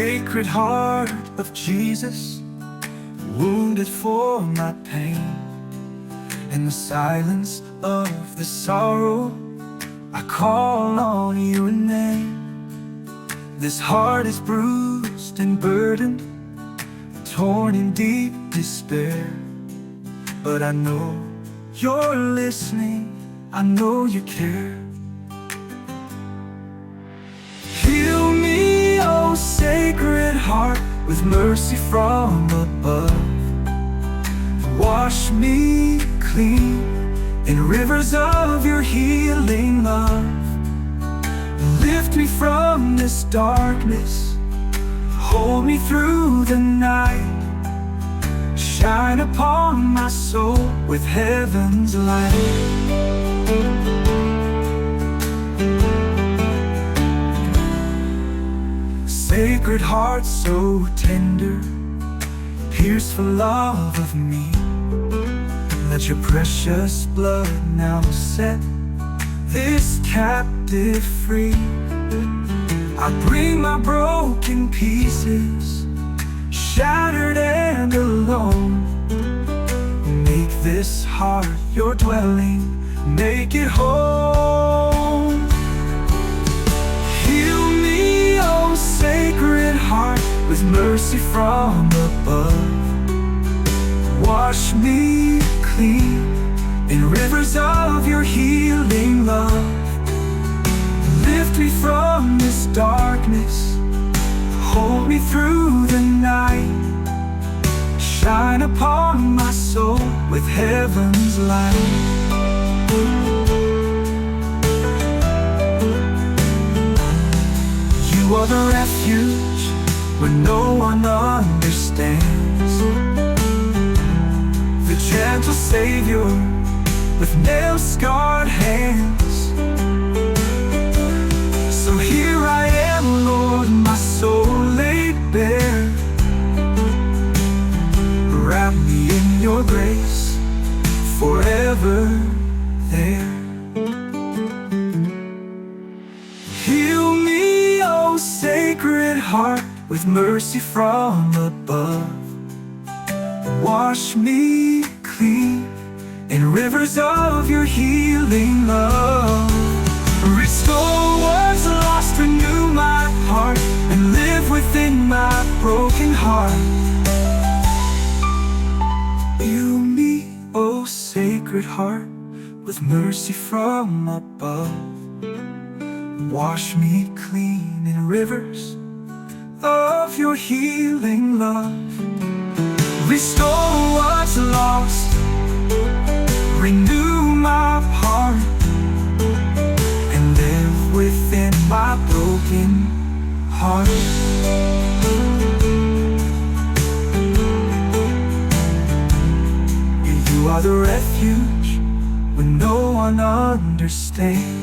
Sacred heart of Jesus, wounded for my pain. In the silence of the sorrow, I call on your name. This heart is bruised and burdened, torn in deep despair. But I know you're listening, I know you care. Heal me, oh sacred heart, with mercy from above. Wash me clean in rivers of your healing love. Lift me from this darkness, hold me through the night. Shine upon my soul with heaven's light. Sacred heart so tender, pierced for love of me. Let your precious blood now set this captive free. I bring my broken pieces, shattered and alone. Make this heart your dwelling, make it home. Heal me, oh sacred heart, with mercy from above. Wash me clean in rivers of your healing love. Lift me from this darkness, hold me through the night. Shine upon my soul with heaven's light. You are the refuge where no one understands, the gentle Savior with nail-scarred hands. So here I am, Lord, my soul laid bare. Wrap me in your grace, forever there. Heal me, oh sacred heart, with mercy from above. Wash me clean in rivers of your healing love. Restore what's lost, renew my heart, and live within my broken heart. Heal me, oh sacred heart, with mercy from above. Wash me clean in rivers of your healing love. Restore what's lost, renew my heart, and live within my broken heart. You are the refuge when no one understands,